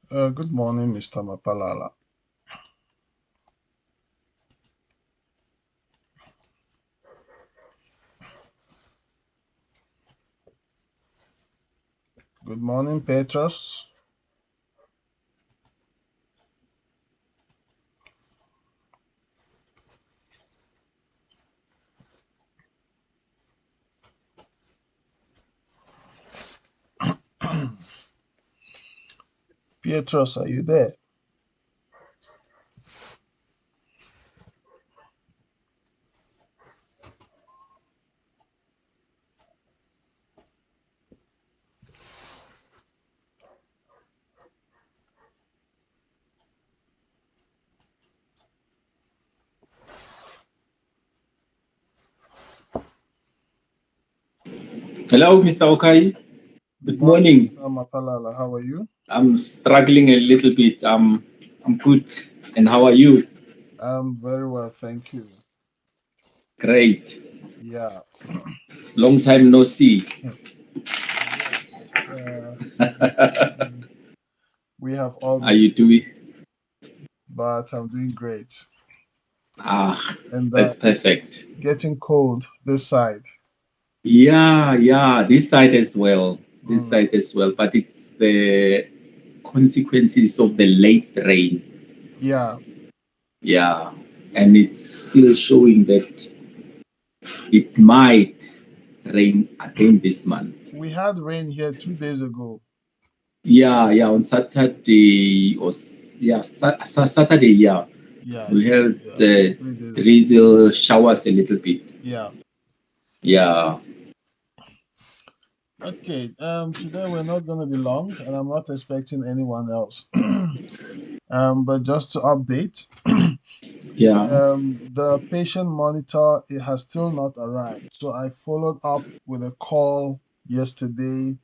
Good morning, Mr. Mapalala. Good morning, Petros. Petros, are you there? Hello, Mr. Okai. Good Good morning, morning. Mr. Mapalala. How are you? I'm struggling a little bit. I'm good. And how are you? I'm very well, thank you. Great. Yeah. Long time no see. Yes. We have all Are been, you doing? but I'm doing great. Ah, And that's it's perfect. getting cold this side. Yeah. This side as well. This Mm, side as well. But it's the consequences of the late rain. yeah. Yeah. And it's still showing that it might rain again this month. We had rain here 2 days ago. Yeah, on Saturday Saturday, yeah, Yeah, we had 3 days ago. drizzle showers a little bit. Yeah. Yeah, Okay. Today we're not going to be long, and I'm not expecting anyone else. But just to update, yeah. the patient monitor, it has still not arrived. So I followed up with a call yesterday,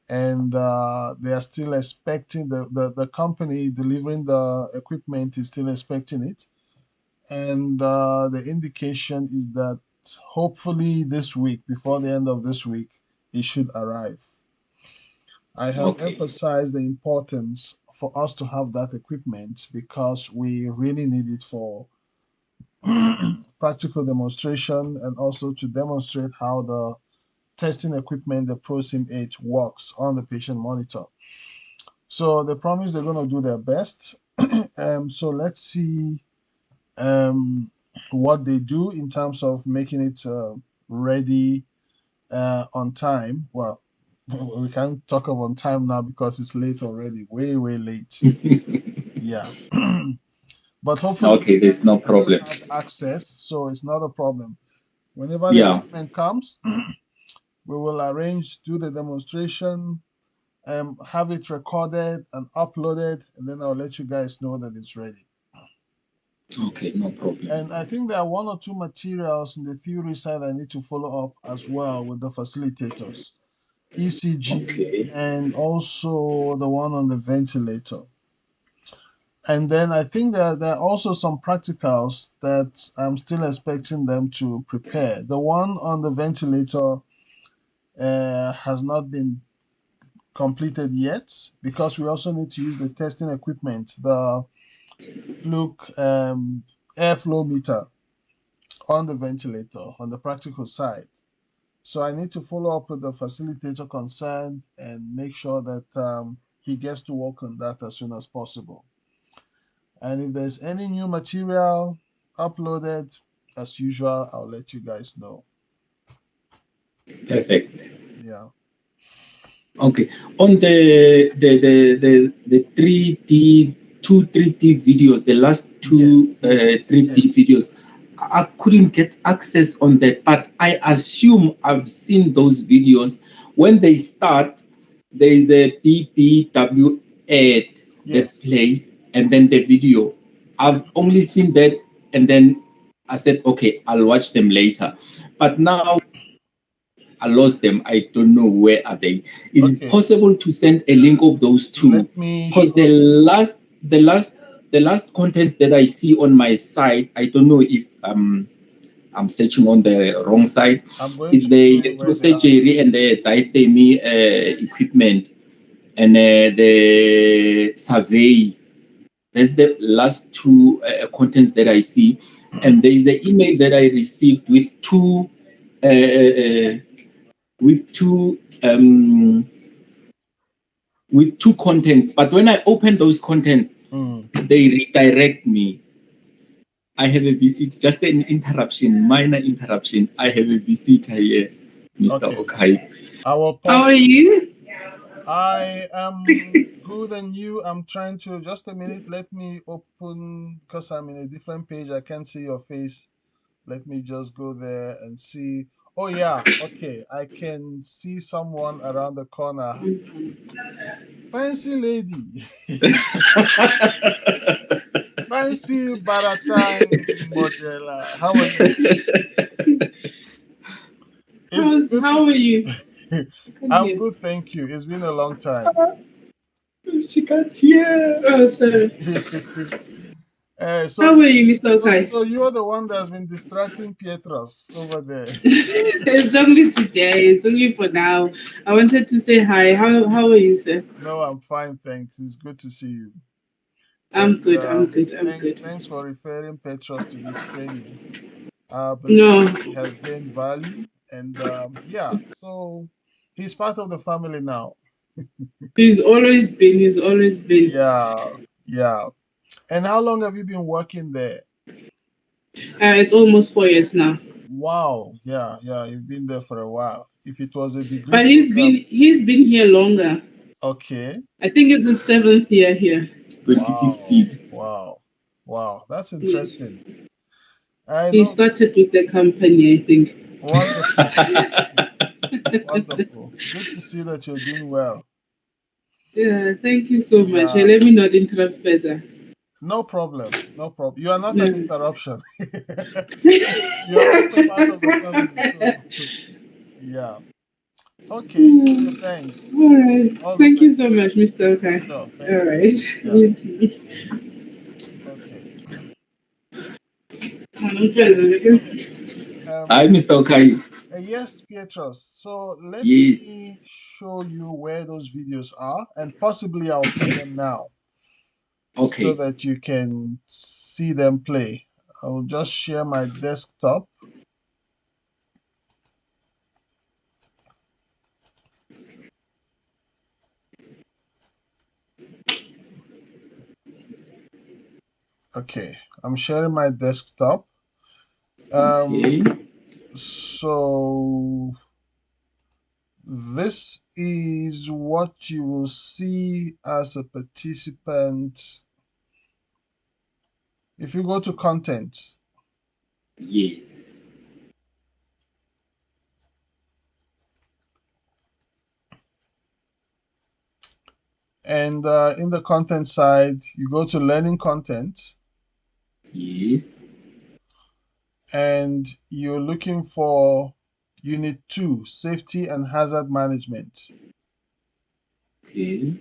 and they are still expecting the company delivering the equipment is still expecting it. And the indication is that hopefully this week, before the end of this week, it should arrive. I have Okay, emphasized the importance for us to have that equipment because we really need it for practical demonstration and also to demonstrate how the testing equipment, the ProSim 8, works on the patient monitor. So they promise they're going to do their best. So let's see um, what they do in terms of making it ready on time. Well, we can't talk of on time now because it's late already, way, way late. Yeah. But hopefully okay. you There's guys no still problem. have access, so it's not a problem. Whenever the Yeah, equipment comes, we will arrange, do the demonstration, have it recorded and uploaded, and then I'll let you guys know that it's ready. okay, no problem. And I think there are one or two materials in the theory side I need to follow up as well with the facilitators. ECG Okay, and also the one on the ventilator. And then I think that there are also some practicals that I'm still expecting them to prepare. The one on the ventilator has not been completed yet because we also need to use the testing equipment, the Fluke airflow meter on the ventilator on the practical side. So I need to follow up with the facilitator concerned and make sure that he gets to work on that as soon as possible. And if there's any new material uploaded, as usual, I'll let you guys know. perfect. Yeah. Okay, on the 3D two 3D videos, the last two Yes, yes, 3D yes, videos, I couldn't get access on that, but I assume I've seen those videos. When they start, there is a BBW ad that yes. plays, and then the video. I've only seen that, and then I said, okay, I'll watch them later. But now I lost them. I don't know where are they. Is it Okay, possible to send a link of those two? let me Because show you. the last contents that I see on my site, I don't know if I'm searching on the wrong site. I'm going It's to show the you where they are. electrosurgery and the diathermy equipment. and the survey. That's the last two contents that I see. And there is the email that I received with two with two um, with two contents. But when I open those contents, they redirect me. I have a visit, just an interruption, minor interruption. I have a visitor here, Mr. Okay. I will pause. How are you? I am good, and you? I'm trying to, just a minute, let me open, because I'm in a different page. I can't see your face. Let me just go there and see. Oh yeah, okay. I can see someone around the corner. Fancy lady. Fancy Baratang model. How are you? How are you? I'm good, thank you. It's been a long time. She can't hear. Oh, sorry. So, how are you, Mr. Okai? So you're the one that's been distracting Pietros over there. It's only today. It's only for now. I wanted to say hi. How are you, sir? No, I'm fine, thanks. It's good to see you. I'm good. I'm good. Thanks for referring Petros to this training. No, he has gained value, and yeah, so he's part of the family now. He's always been. Yeah. And how long have you been working there? It's almost 4 years now. Wow. Yeah, you've been there for a while. If it was a degree But he's been here longer. Okay. I think it's the 7th year here. 2015. Wow. That's interesting. Yes. He started with the company, I think. Wonderful. Wonderful. Good to see that you're doing well. Yeah, thank you so much. Let me not interrupt further. No problem. You are not an interruption. You're also part of the family. So, yeah. Okay. So thanks. All right. Thank you so much, Mr. Okay. Sure, all right. Okay. Hi, Mr. Okay. Yes, Pietros. So let me show you where those videos are, and possibly I'll play them now. Okay. So that you can see them play. I will just share my desktop. Okay, I'm sharing my desktop. So this is what you will see as a participant. If you go to content. Yes. And in the content side, you go to learning content. Yes. And you're looking for Unit 2, Safety and Hazard Management. Okay.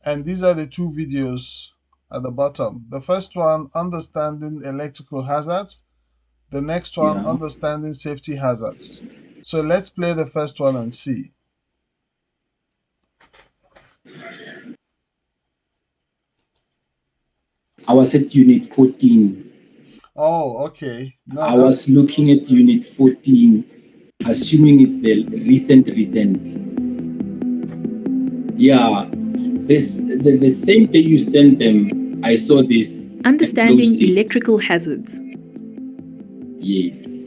And these are the two videos at the bottom. The first one, Understanding Electrical Hazards. The next one, Understanding Safety Hazards. So let's play the first one and see. I was at Unit 14. Oh, okay. No, I was looking at Unit 14, assuming it's the recent. Yeah, the same day you sent them, I saw this. Understanding electrical hazards. Yes.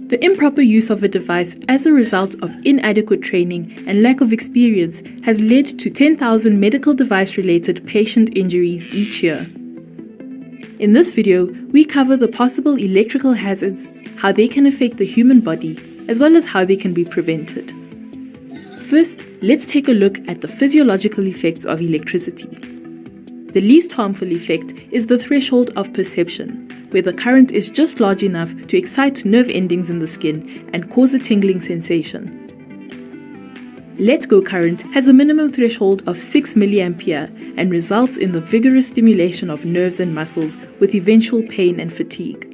The improper use of a device as a result of inadequate training and lack of experience has led to 10,000 medical device-related patient injuries each year. In this video, we cover the possible electrical hazards, how they can affect the human body, as well as how they can be prevented. First, let's take a look at the physiological effects of electricity. The least harmful effect is the threshold of perception, where the current is just large enough to excite nerve endings in the skin and cause a tingling sensation. Let-go current has a minimum threshold of 6 mA and results in the vigorous stimulation of nerves and muscles with eventual pain and fatigue.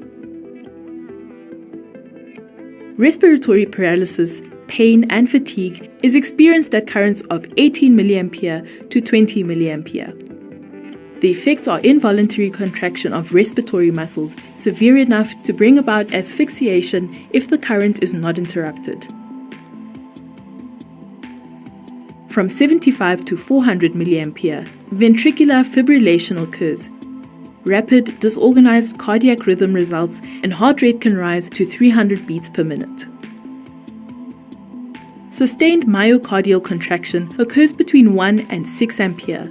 Respiratory paralysis pain, and fatigue is experienced at currents of 18 mA to 20 mA. The effects are involuntary contraction of respiratory muscles, severe enough to bring about asphyxiation if the current is not interrupted. From 75 to 400 mA, ventricular fibrillation occurs. Rapid, disorganized cardiac rhythm results, and heart rate can rise to 300 beats per minute. Sustained myocardial contraction occurs between 1 and 6 ampere.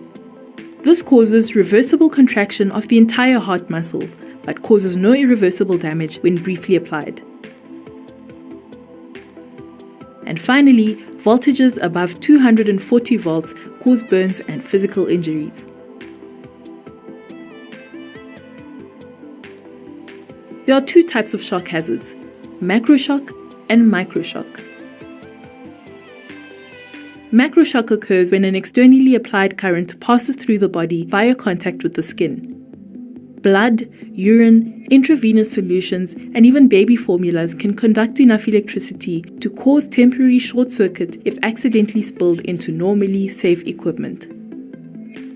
This causes reversible contraction of the entire heart muscle, but causes no irreversible damage when briefly applied. And finally, voltages above 240 volts cause burns and physical injuries. There are two types of shock hazards, macroshock and microshock. Macroshock occurs when an externally applied current passes through the body via contact with the skin. Blood, urine, intravenous solutions, and even baby formulas can conduct enough electricity to cause temporary short circuit if accidentally spilled into normally safe equipment.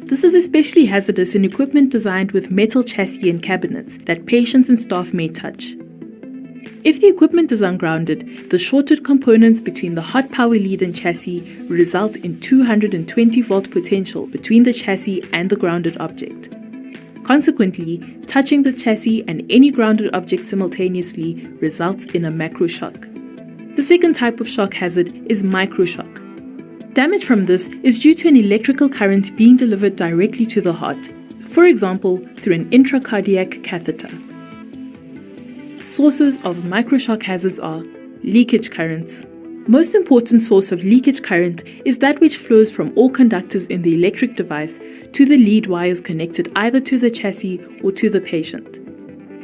This is especially hazardous in equipment designed with metal chassis and cabinets that patients and staff may touch. If the equipment is ungrounded, the shorted components between the hot power lead and chassis result in 220 volt potential between the chassis and the grounded object. Consequently, touching the chassis and any grounded object simultaneously results in a macroshock. The second type of shock hazard is microshock. Damage from this is due to an electrical current being delivered directly to the heart, for example, through an intracardiac catheter. Sources of microshock hazards are leakage currents. Most important source of leakage current is that which flows from all conductors in the electric device to the lead wires connected either to the chassis or to the patient.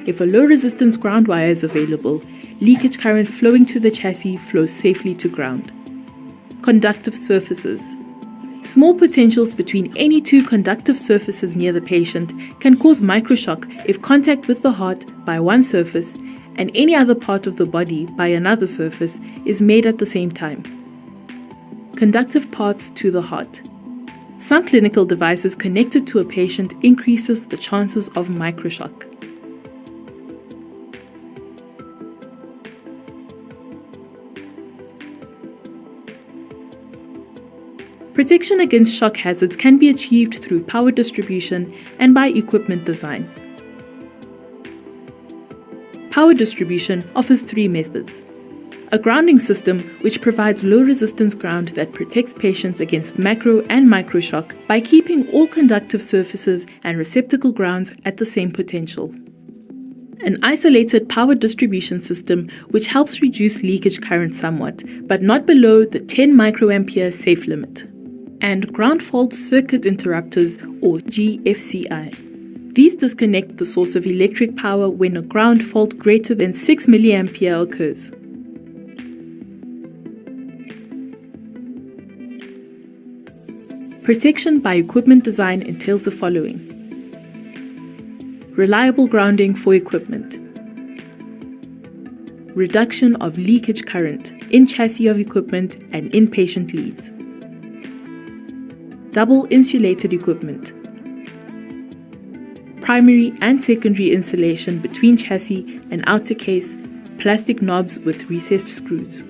If a low resistance ground wire is available, leakage current flowing to the chassis flows safely to ground. Conductive surfaces. Small potentials between any two conductive surfaces near the patient can cause microshock if contact with the heart by one surface and any other part of the body by another surface is made at the same time. Conductive parts to the heart. Some clinical devices connected to a patient increases the chances of microshock. Protection against shock hazards can be achieved through power distribution and by equipment design. Power distribution offers three methods. A grounding system which provides low resistance ground that protects patients against macro and microshock by keeping all conductive surfaces and receptacle grounds at the same potential. An isolated power distribution system which helps reduce leakage current somewhat, but not below the 10 microampere safe limit. And ground fault circuit interrupters, or GFCI. These disconnect the source of electric power when a ground fault greater than 6 mA occurs. Protection by equipment design entails the following: reliable grounding for equipment, reduction of leakage current in chassis of equipment and in patient leads, double insulated equipment, primary and secondary insulation between chassis and outer case, plastic knobs with recessed screws.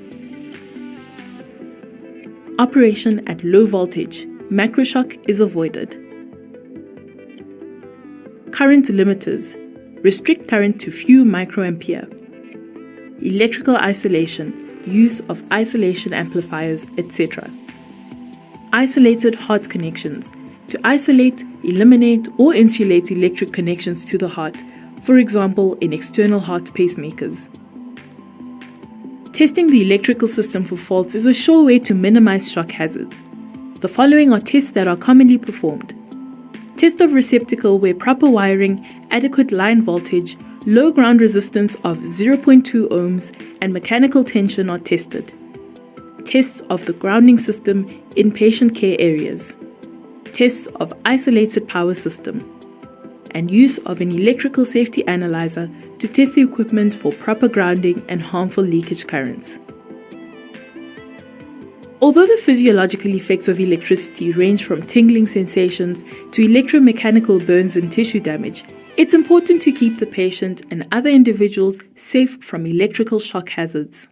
Operation at low voltage, macroshock is avoided. Current limiters, restrict current to few microampere. Electrical isolation, use of isolation amplifiers, etc. Isolated heart connections, to isolate, eliminate, or insulate electric connections to the heart, for example in external heart pacemakers. Testing the electrical system for faults is a sure way to minimize shock hazards. The following are tests that are commonly performed. Test of receptacle where proper wiring, adequate line voltage, low ground resistance of 0.2 ohms, and mechanical tension are tested. Tests of the grounding system in patient care areas. Tests of isolated power system, and use of an electrical safety analyzer to test the equipment for proper grounding and harmful leakage currents. Although the physiological effects of electricity range from tingling sensations to electromechanical burns and tissue damage, it's important to keep the patient and other individuals safe from electrical shock hazards.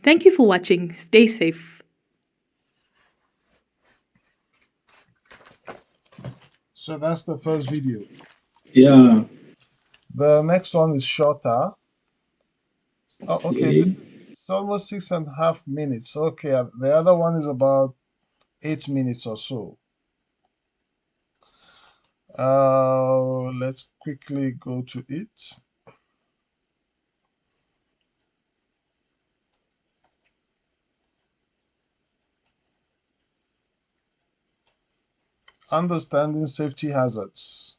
Thank you for watching. Stay safe. So that's the first video. Yeah. The next one is shorter. Oh, okay, Okay. this is almost 6.5 minutes. Okay, the other one is about 8 minutes or so. Let's quickly go to it. Understanding safety hazards.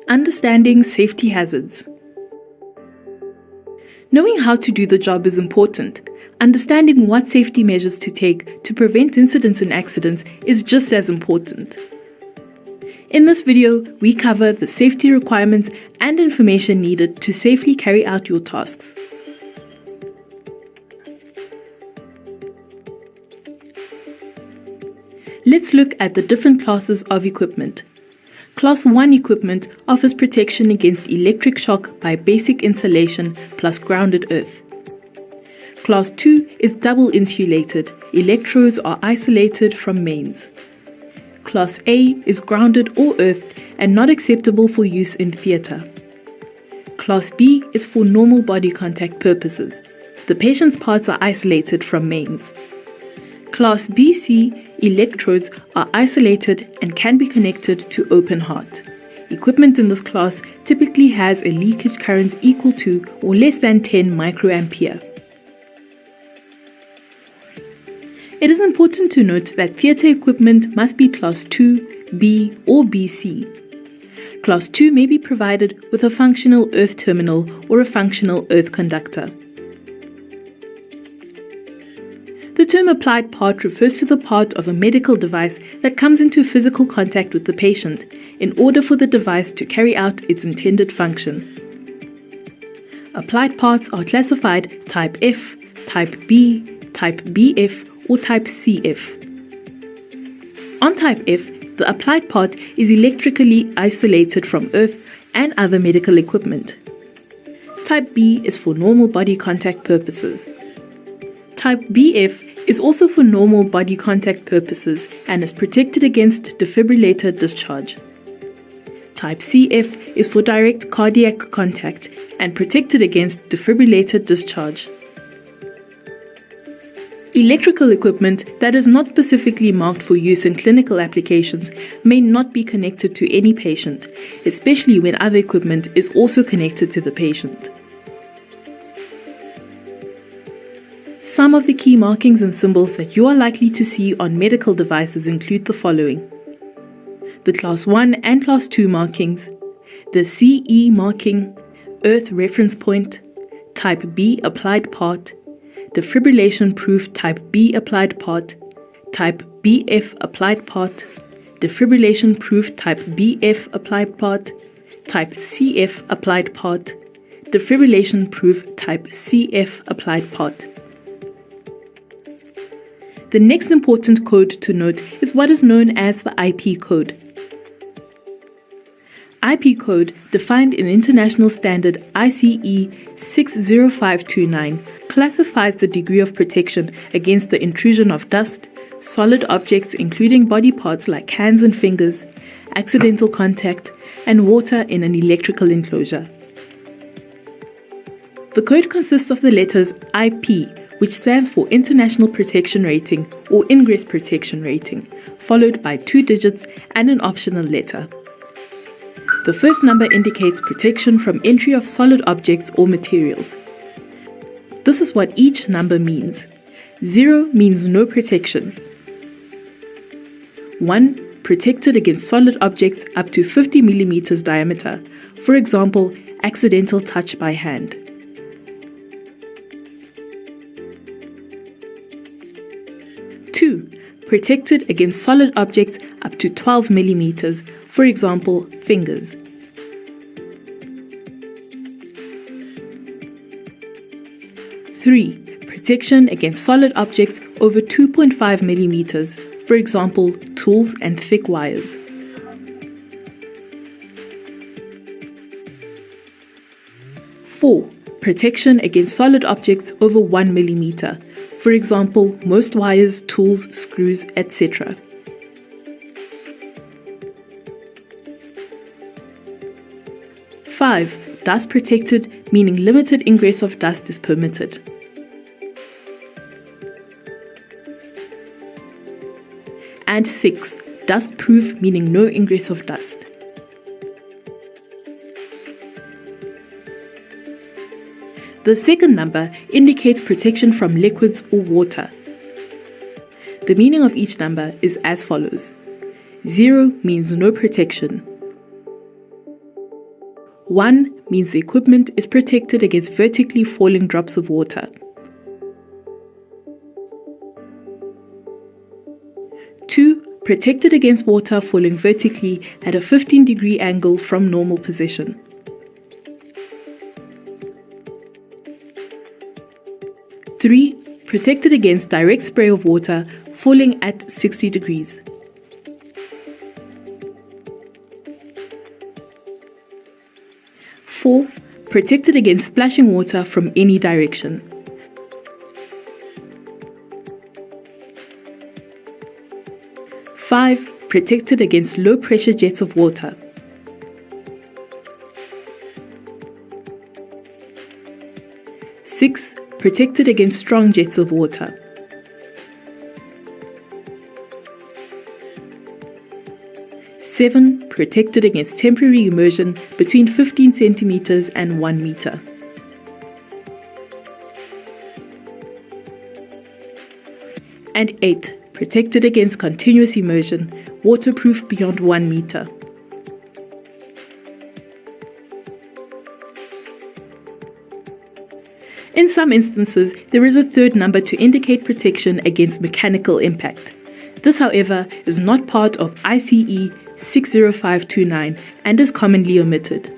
Understanding safety hazards. Knowing how to do the job is important. Understanding what safety measures to take to prevent incidents and accidents is just as important. In this video, we cover the safety requirements and information needed to safely carry out your tasks. Let's look at the different classes of equipment. Class 1 equipment offers protection against electric shock by basic insulation plus grounded earth. Class 2 is double insulated. Electrodes are isolated from mains. Class A is grounded or earthed and not acceptable for use in theatre. Class B is for normal body contact purposes. The patient's parts are isolated from mains. Class BC electrodes are isolated and can be connected to open heart. Equipment in this class typically has a leakage current equal to or less than 10 microampere. It is important to note that theatre equipment must be Class 2, B or BC. Class 2 may be provided with a functional earth terminal or a functional earth conductor. The term applied part refers to the part of a medical device that comes into physical contact with the patient in order for the device to carry out its intended function. Applied parts are classified Type F, Type B, Type BF, or Type CF. On Type F, the applied part is electrically isolated from earth and other medical equipment. Type B is for normal body contact purposes. Type BF is also for normal body contact purposes and is protected against defibrillator discharge. Type CF is for direct cardiac contact and protected against defibrillator discharge. Electrical equipment that is not specifically marked for use in clinical applications may not be connected to any patient, especially when other equipment is also connected to the patient. Some of the key markings and symbols that you are likely to see on medical devices include the following: the Class 1 and Class 2 markings, the CE marking, Earth reference point, Type B applied part, defibrillation proof Type B applied part, Type BF applied part, defibrillation proof Type BF applied part, Type CF applied part, defibrillation proof Type CF applied part. The next important code to note is what is known as the IP code. IP code, defined in International Standard ICE 60529, classifies the degree of protection against the intrusion of dust, solid objects including body parts like hands and fingers, accidental contact, and water in an electrical enclosure. The code consists of the letters IP, which stands for International Protection Rating or Ingress Protection Rating, followed by 2 digits and an optional letter. The first number indicates protection from entry of solid objects or materials. This is what each number means. 0 means no protection. 1. Protected against solid objects up to 50 mm diameter, for example, accidental touch by hand. protected against solid objects up to 12 millimeters, for example, fingers. 3. Protection against solid objects over 2.5 millimeters, for example, tools and thick wires. 4. Protection against solid objects over 1 millimeter, for example, most wires, tools, screws, etc. 5. Dust protected, meaning limited ingress of dust is permitted. And 6. Dust proof, meaning no ingress of dust. The second number indicates protection from liquids or water. The meaning of each number is as follows. 0 means no protection. 1 means the equipment is protected against vertically falling drops of water. 2. Protected against water falling vertically at a 15-degree angle from normal position. 3. Protected against direct spray of water falling at 60 degrees. 4. Protected against splashing water from any direction. 5. Protected against low-pressure jets of water. 6. Protected against strong jets of water. 7. Protected against temporary immersion between 15 centimeters and 1 meter. And 8. Protected against continuous immersion, waterproof beyond 1 meter. In some instances, there is a third number to indicate protection against mechanical impact. This, however, is not part of ICE 60529 and is commonly omitted.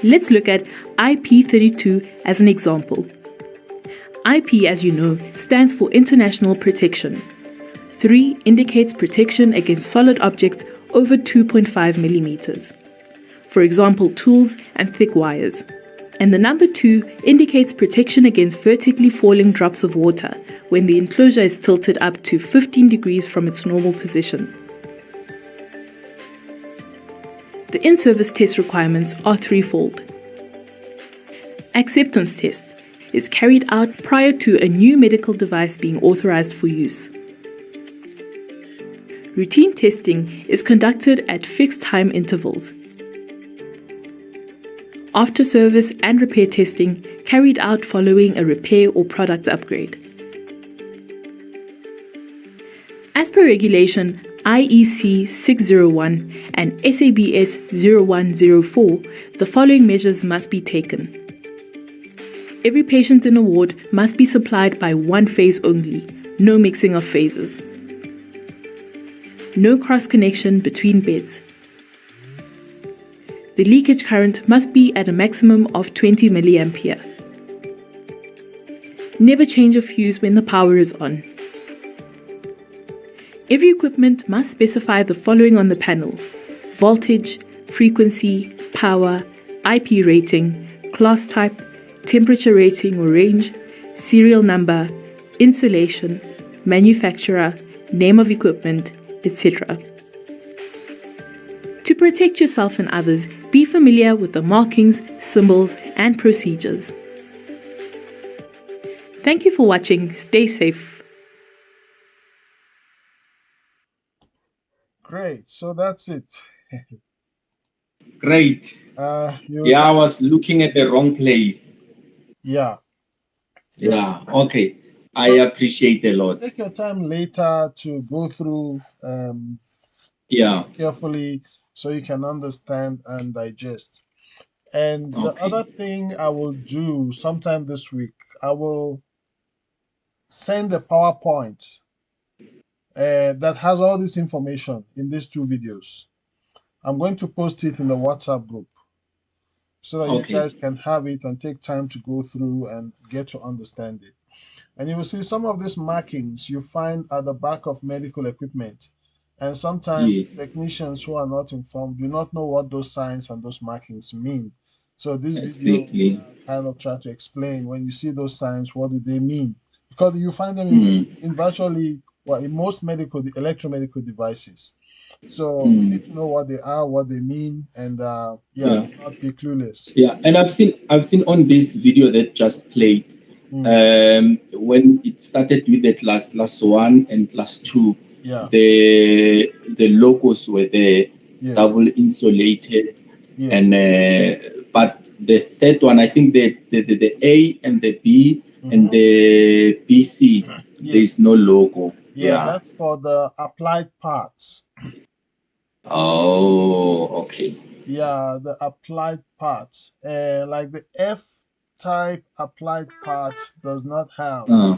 Let's look at IP32 as an example. IP, as you know, stands for International Protection. 3 indicates protection against solid objects over 2.5 millimeters. For example, tools and thick wires. And the number 2 indicates protection against vertically falling drops of water when the enclosure is tilted up to 15 degrees from its normal position. The in-service test requirements are threefold. Acceptance test is carried out prior to a new medical device being authorized for use. Routine testing is conducted at fixed time intervals. After service and repair testing carried out following a repair or product upgrade. As per regulation IEC 601 and SABS 0104, the following measures must be taken. Every patient in a ward must be supplied by one phase only, no mixing of phases. No cross connection between beds. The leakage current must be at a maximum of 20 mA. Never change a fuse when the power is on. Every equipment must specify the following on the panel: voltage, frequency, power, IP rating, class type, temperature rating or range, serial number, installation, manufacturer, name of equipment, etc. To protect yourself and others, be familiar with the markings, symbols, and procedures. Thank you for watching. Stay safe. Great. So that's it. Great. Yeah, I was looking at the wrong place. Yeah. Yeah. Okay. I appreciate a lot. Take your time later to go through Yeah. carefully so you can understand and digest. And the other thing I will do sometime this week, I will send a PowerPoint that has all this information in these 2 videos. I'm going to post it in the WhatsApp group so that you Okay. guys can have it and take time to go through and get to understand it. And you will see some of these markings you find at the back of medical equipment. And sometimes Yes. technicians who are not informed do not know what those signs and those markings mean. So this video Exactly. kind of try to explain, when you see those signs, what do they mean? Because you find them Mm. in virtually, well, in most electromedical devices. So we need Mm. to know what they are, what they mean, and Yeah. not be clueless. Yeah. And I've seen on this video that just played, Mm, when it started with the class 1 and class 2, yeah. the logos were there, Yes. double insulated, Yes. and but the third one, I think the A and the B and Mm-hmm. the BC, there Yes. is no logo. Yeah, Yeah. that's for the applied parts. Oh, okay. Yeah, the applied parts. Like the F type applied parts does not have, Uh,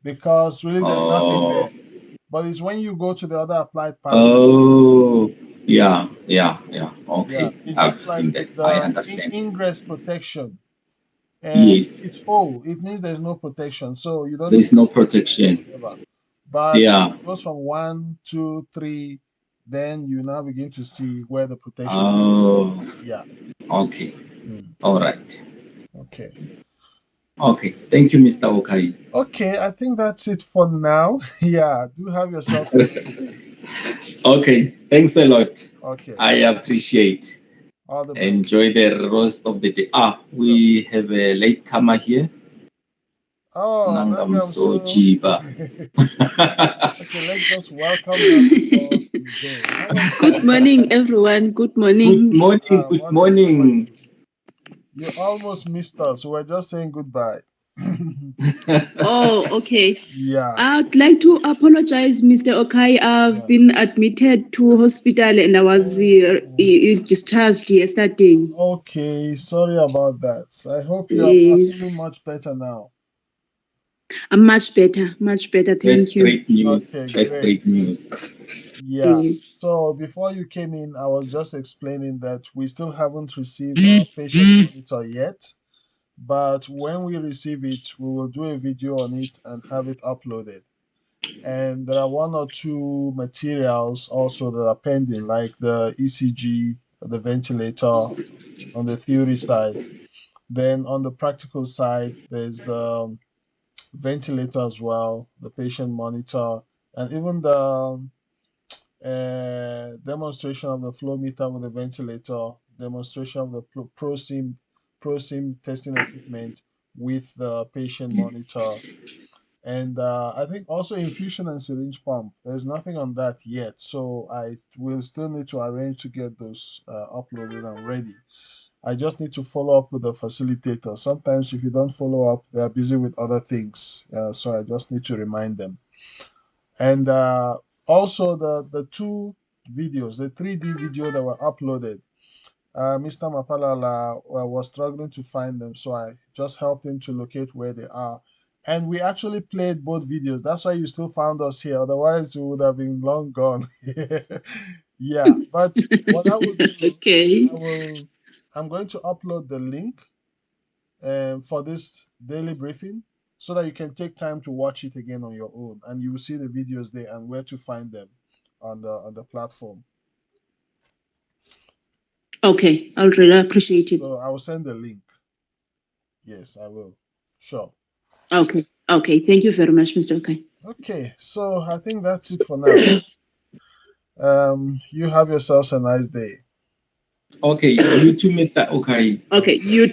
because really there's nothing oh, there. But it's when you go to the other applied parts. oh, yeah, yeah, yeah. Yeah, Okay, it's I've just like seen that. I the understand. ingress protection. Yes, It's O. It means there's no protection, so you don't there need is to no put any sign protection. whatsoever. But Yeah. it goes from 1, 2, 3, then you now begin to see where the protection. Oh, Yeah. okay. Mm, All right. okay. Okay. Thank you, Mr. Okai. Okay, I think that's it for now. Yeah, do have yourself a nice day. Okay. Thanks a lot. Okay, I appreciate. all the best. Enjoy the rest of the day. Sure. We have a late comer here. Oh, Nangam so Nangamso. jiba. Okay, let's just welcome her before we go. Good Nangamso. morning, everyone. Good Good morning. morning. Good Morning. How are morning. you? You almost missed us. We're just saying goodbye. Oh, okay. Yeah, I'd like to apologize, Mr. Okai. I've yeah. been admitted to hospital and I was Oh, discharged yesterday. okay. Sorry about that. I hope you are Yes, feeling much better now. I'm much better, much better. That's Thank you. great news. Okay, That's great. great news. Yeah. Yes. So before you came in, I was just explaining that we still haven't received our patient monitor yet. But when we receive it, we will do a video on it and have it uploaded. And there are 1 or 2 materials also that are pending, like the ECG, the ventilator on the theory side. Then on the practical side, there's the ventilator as well, the patient monitor, and even the demonstration of the flow meter with the ventilator, demonstration of the prosim testing equipment with the patient monitor, and I think also infusion and syringe pump. There's nothing on that yet, so I will still need to arrange to get those uploaded and ready. I just need to follow up with the facilitator. Sometimes if you don't follow up, they are busy with other things, so I just need to remind them. And also the 2 videos, the 3D video that were uploaded. Mr. Mapalala was struggling to find them, so I just helped him to locate where they are. And we actually played both videos. That's why you still found us here. Otherwise, we would have been long gone. Yeah, but what I will do, Okay. I'm going to upload the link for this daily briefing so that you can take time to watch it again on your own, and you will see the videos there and where to find them on the platform. Okay. I'll really appreciate it. So I will send the link. Yes, I will. Sure. Okay. Okay. Thank you very much, Mr. Okai. Okay, so I think that's it for now. You have yourselves a nice day. Okay, you too, Mr. Okai. Okay. You